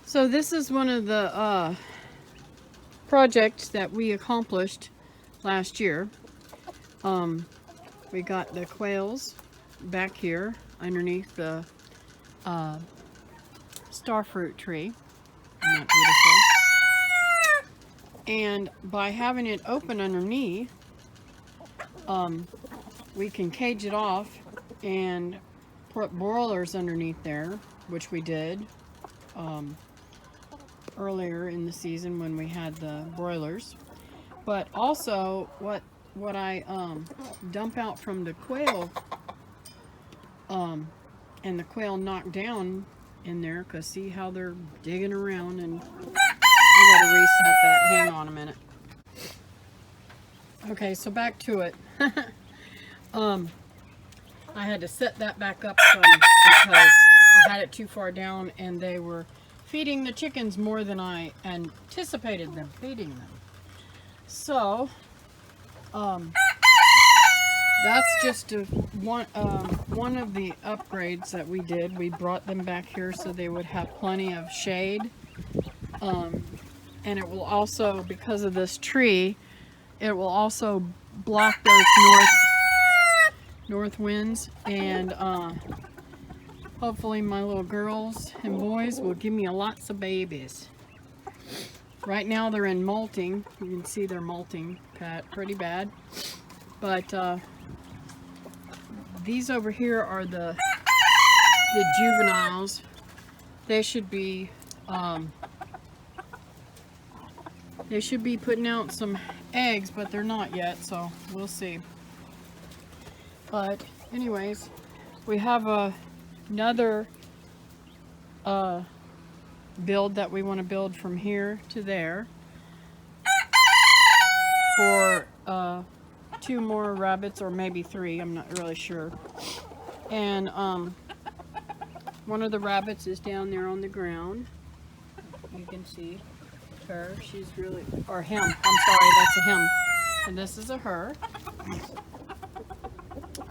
So this is one of the projects that we accomplished last year. Um, we got the quails back here underneath the uh, starfruit tree. Isn't that beautiful? And by having it open underneath, we can cage it off and put broilers underneath there, which we did earlier in the season when we had the broilers. But also, what I dump out from the quail, and the quail knocked down in there, because see how they're digging around, and I gotta reset that. Hang on a minute. Okay, so back to it. I had to set that back up some because I had it too far down and they were feeding the chickens more than I anticipated them feeding them. So, that's just one of the upgrades that we did. We brought them back here so they would have plenty of shade. And it will also, because of this tree, it will also block those north winds, and hopefully my little girls and boys will give me lots of babies. Right now they're in molting. You can see they're molting pretty bad. But these over here are the juveniles. They should be putting out some eggs, but they're not yet, so we'll see. But anyways, we have another build that we want to build from here to there for 2 more rabbits, or maybe 3, I'm not really sure. And one of the rabbits is down there on the ground. You can see her. She's really, or him. I'm sorry, that's a him. And this is a her.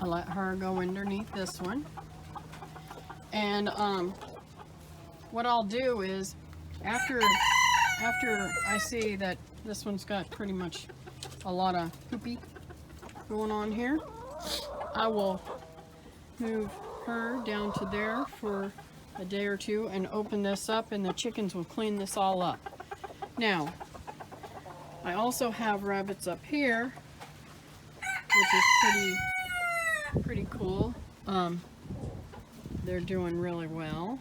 I'll let her go underneath this one. And what I'll do is, after I see that this one's got pretty much a lot of poopy going on here, I will move her down to there for a day or 2 and open this up, and the chickens will clean this all up. Now, I also have rabbits up here, which is pretty cool. They're doing really well.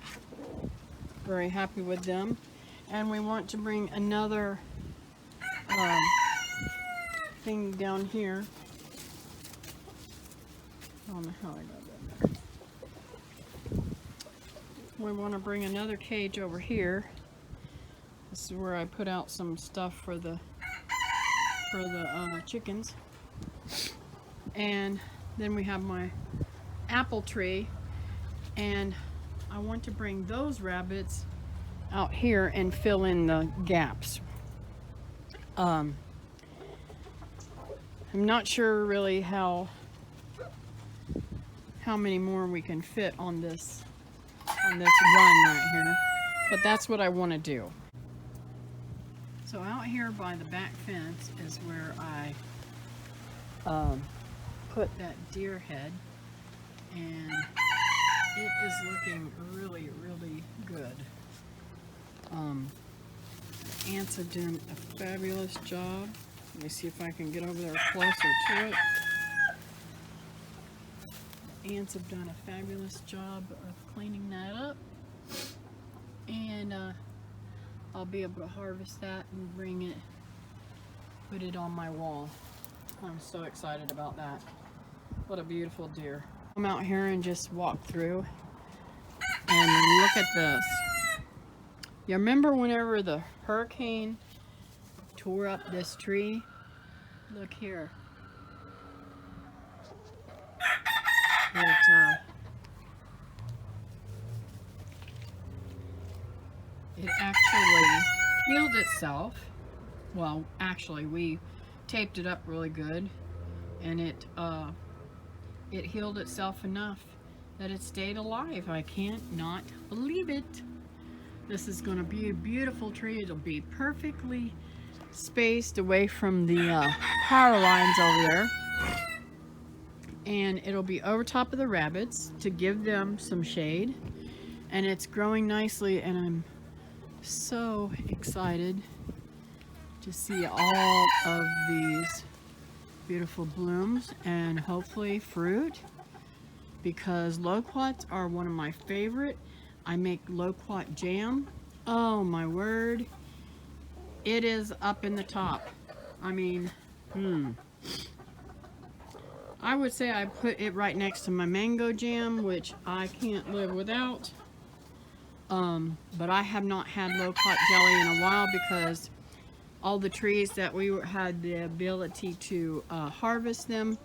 Very happy with them. And we want to bring another thing down here. I don't know how I got that there. We want to bring another cage over here. This is where I put out some stuff for the chickens. And then we have my apple tree, and I want to bring those rabbits out here and fill in the gaps. I'm not sure really how many more we can fit on this run right here, but that's what I want to do. So out here by the back fence is where I put that deer head, and it is looking really good. The ants have done a fabulous job. Let me see if I can get over there closer to it. The ants have done a fabulous job of cleaning that up, and I'll be able to harvest that and put it on my wall. I'm so excited about that. What a beautiful deer. Come out here and just walk through and look at this. You remember whenever the hurricane tore up this tree? Look here. It actually healed itself. Well, actually, we taped it up really good, and it healed itself enough that it stayed alive. I can't not believe it. This is going to be a beautiful tree. It'll be perfectly spaced away from the power lines over there. And it'll be over top of the rabbits to give them some shade. And it's growing nicely, and I'm so excited to see all of these beautiful blooms and hopefully fruit, because loquats are one of my favorite. I make loquat jam. Oh my word. It is up in the top. I mean, I would say I put it right next to my mango jam, which I can't live without. But I have not had loquat jelly in a while because all the trees that we had the ability to harvest them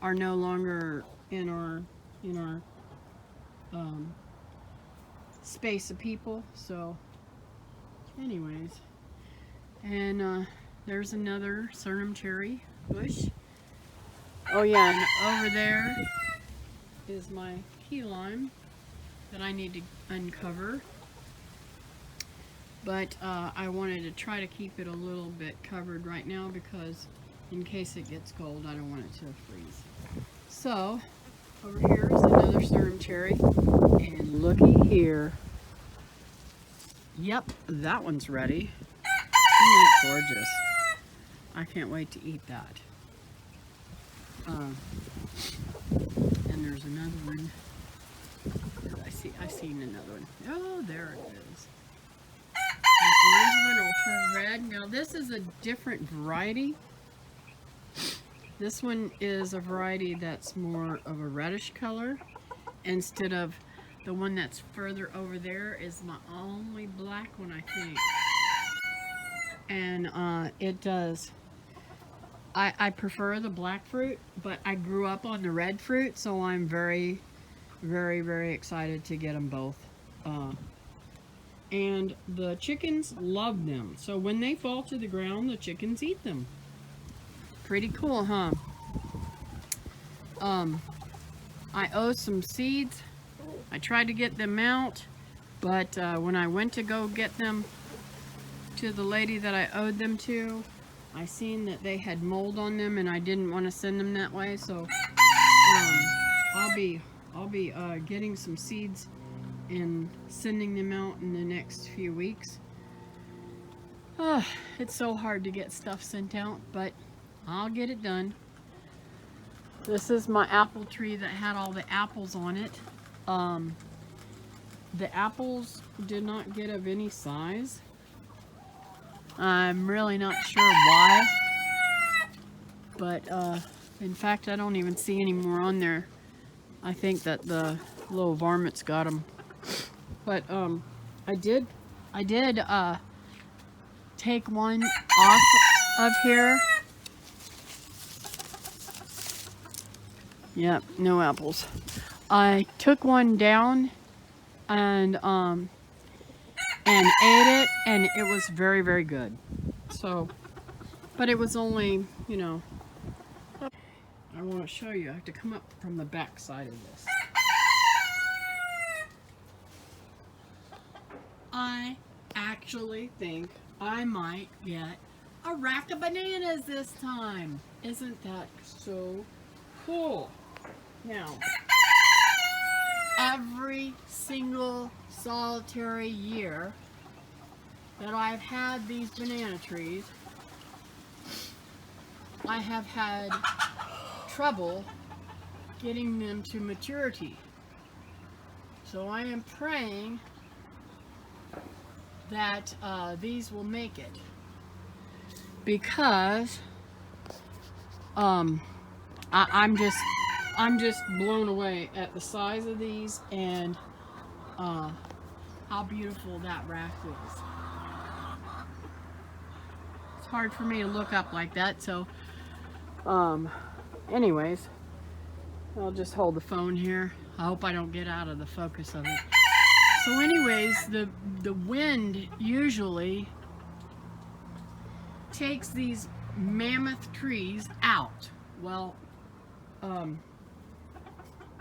are no longer in our space of people. So anyways, and there's another Suriname cherry bush. Oh yeah, and over there is my key lime that I need to uncover. But I wanted to try to keep it a little bit covered right now because in case it gets cold, I don't want it to freeze. So over here is another Suriname cherry, and looky here. Yep, that one's ready. Isn't that gorgeous? I can't wait to eat that. And there's another one. I seen another one. Oh, there it is. The orange one will turn red. Now this is a different variety. This one is a variety that's more of a reddish color, instead of the one that's further over there is my only black one, I think. And it does. I prefer the black fruit, but I grew up on the red fruit, so I'm very, very, very excited to get them both. And the chickens love them. So when they fall to the ground, the chickens eat them. Pretty cool, huh? I owe some seeds. I tried to get them out, but when I went to go get them to the lady that I owed them to, I seen that they had mold on them, and I didn't want to send them that way. So I'll be getting some seeds and sending them out in the next few weeks. It's so hard to get stuff sent out, but I'll get it done. This is my apple tree that had all the apples on it. The apples did not get of any size. I'm really not sure why, but in fact I don't even see any more on there. I think that the little varmints got them. But I did take one off of here. Yep, no apples. I took one down and ate it, and it was very, very good. So, but it was only, you know, I want to show you. I have to come up from the back side of this. I actually think I might get a rack of bananas this time. Isn't that so cool? Now, every single solitary year that I've had these banana trees, I have had trouble getting them to maturity. So I am praying that these will make it, because I'm just blown away at the size of these and how beautiful that rack is. It's hard for me to look up like that, so anyways, I'll just hold the phone here. I hope I don't get out of the focus of it. So anyways, the wind usually takes these mammoth trees out. Well,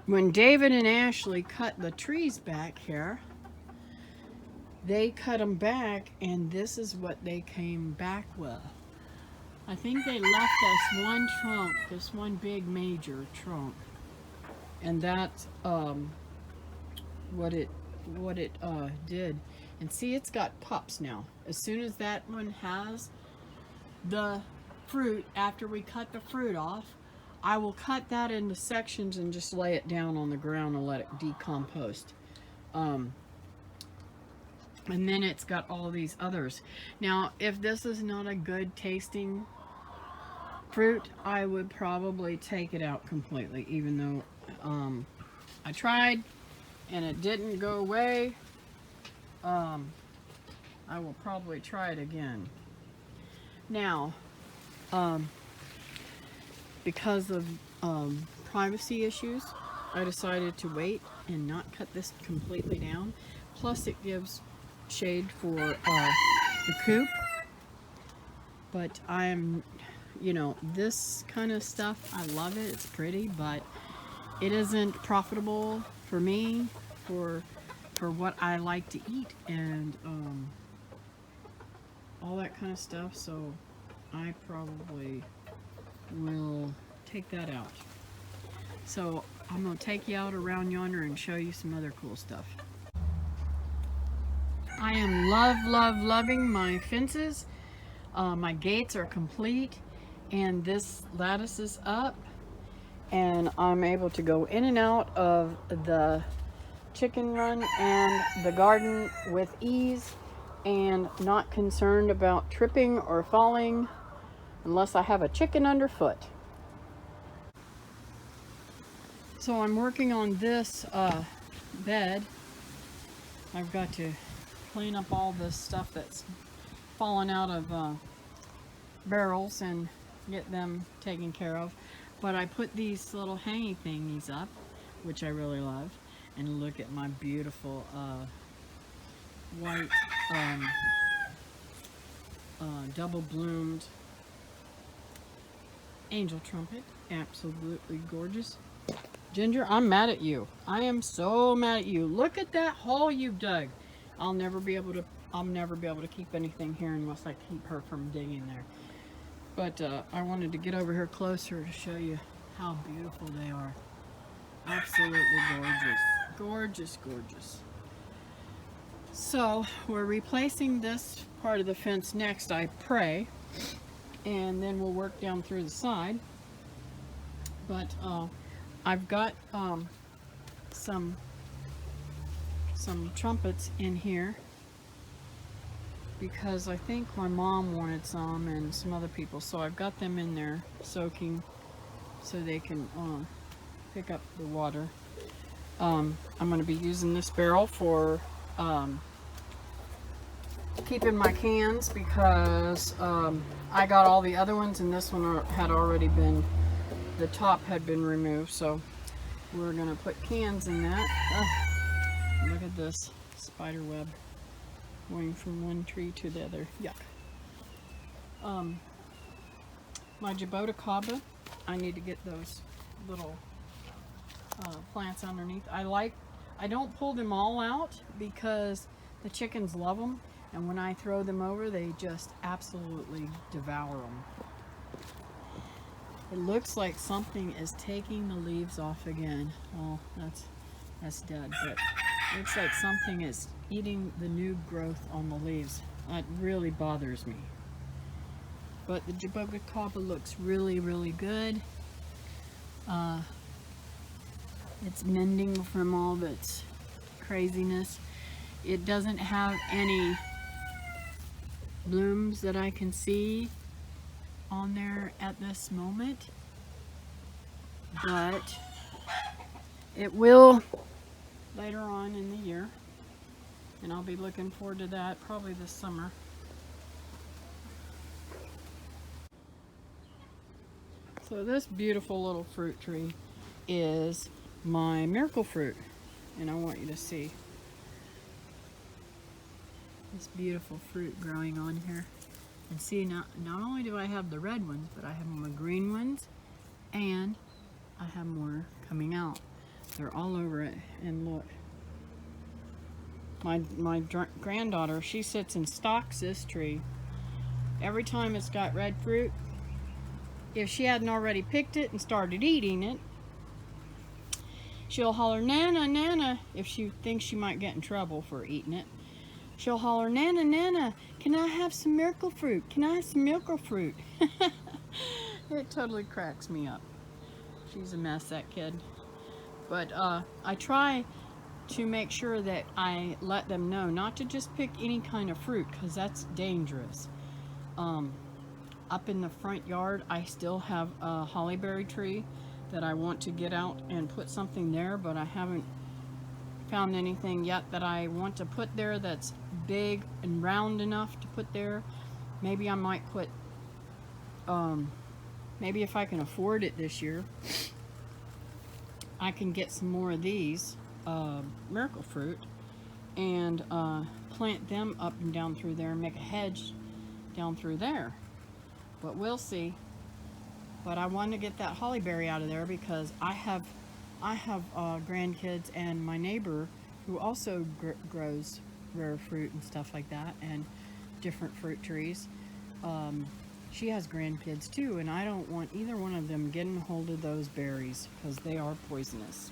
when David and Ashley cut the trees back here, they cut them back, and this is what they came back with. I think they left us one trunk, this one big major trunk, and that's what it did. And see, it's got pups now. As soon as that one has the fruit, after we cut the fruit off, I will cut that into sections and just lay it down on the ground and let it decompose. And then it's got all these others. Now, if this is not a good tasting fruit, I would probably take it out completely, even though I tried and it didn't go away. I will probably try it again. Now, because of privacy issues, I decided to wait and not cut this completely down. Plus, it gives shade for the coop. But I'm, you know, this kind of stuff, I love it. It's pretty, but it isn't profitable for me for what I like to eat and all that kind of stuff. So I probably will take that out. So I'm going to take you out around yonder and show you some other cool stuff. I am loving my fences. My gates are complete, and this lattice is up, and I'm able to go in and out of the chicken run and the garden with ease, and not concerned about tripping or falling unless I have a chicken underfoot. So I'm working on this bed. I've got to clean up all this stuff that's fallen out of barrels and get them taken care of. But I put these little hanging thingies up, which I really love. And look at my beautiful white double bloomed angel trumpet. Absolutely gorgeous. Ginger, I'm mad at you. I am so mad at you. Look at that hole you've dug. I'll never be able to keep anything here unless I keep her from digging there. But I wanted to get over here closer to show you how beautiful they are. Absolutely gorgeous. Gorgeous, gorgeous. So we're replacing this part of the fence next, I pray, and then we'll work down through the side. But I've got some trumpets in here because I think my mom wanted some and some other people, so I've got them in there soaking so they can pick up the water. I'm going to be using this barrel for keeping my cans because I got all the other ones and this one had already been, the top had been removed, so we're going to put cans in that. Look at this spider web going from one tree to the other. Yuck. My Jaboticaba, I need to get those little plants underneath. I don't pull them all out because the chickens love them, and when I throw them over, they just absolutely devour them. It looks like something is taking the leaves off again. Oh, that's dead, but it looks like something is eating the new growth on the leaves. That really bothers me. But the Jaboticaba looks really, really good. It's mending from all of its craziness. It doesn't have any blooms that I can see on there at this moment, but it will later on in the year, and I'll be looking forward to that probably this summer. So this beautiful little fruit tree is my miracle fruit, and I want you to see this beautiful fruit growing on here. And see, not only do I have the red ones, but I have my green ones, and I have more coming out. They're all over it, and look. my granddaughter, she sits and stalks this tree. Every time it's got red fruit, if she hadn't already picked it and started eating it, she'll holler, "Nana, Nana," if she thinks she might get in trouble for eating it. She'll holler, "Nana, Nana, can I have some miracle fruit? Can I have some miracle fruit?" It totally cracks me up. She's a mess, that kid. But I try to make sure that I let them know not to just pick any kind of fruit, because that's dangerous. Up in the front yard, I still have a hollyberry tree that I want to get out and put something there, but I haven't found anything yet that I want to put there that's big and round enough to put there. Maybe I might put, maybe if I can afford it this year, I can get some more of these miracle fruit and plant them up and down through there and make a hedge down through there. But we'll see. But I want to get that hollyberry out of there because I have grandkids, and my neighbor who also grows rare fruit and stuff like that and different fruit trees. She has grandkids too, and I don't want either one of them getting hold of those berries because they are poisonous.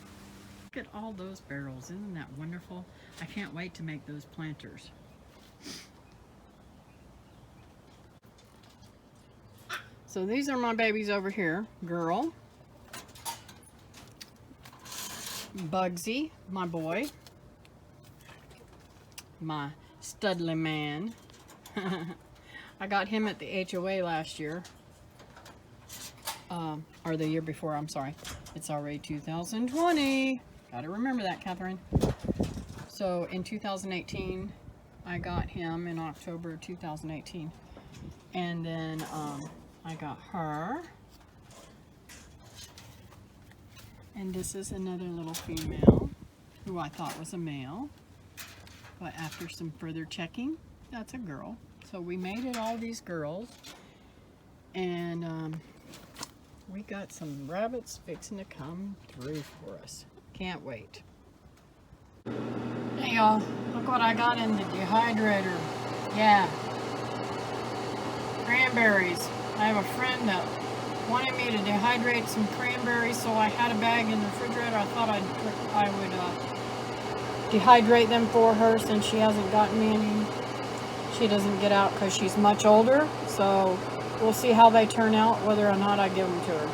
Look at all those barrels. Isn't that wonderful? I can't wait to make those planters. So these are my babies over here. Girl, Bugsy, my boy, my Studley man. I got him at the HOA last year, or the year before, I'm sorry. It's already 2020. Gotta remember that, Catherine. So in 2018, I got him in October 2018. And then I got her. And this is another little female who I thought was a male. But after some further checking, that's a girl. So we made it all these girls. And we got some rabbits fixing to come through for us. Can't wait. Hey y'all, look what I got in the dehydrator. Yeah. Cranberries. I have a friend that wanted me to dehydrate some cranberries, so I had a bag in the refrigerator. I thought I would dehydrate them for her since she hasn't gotten me any. She doesn't get out because she's much older, so we'll see how they turn out, whether or not I give them to her.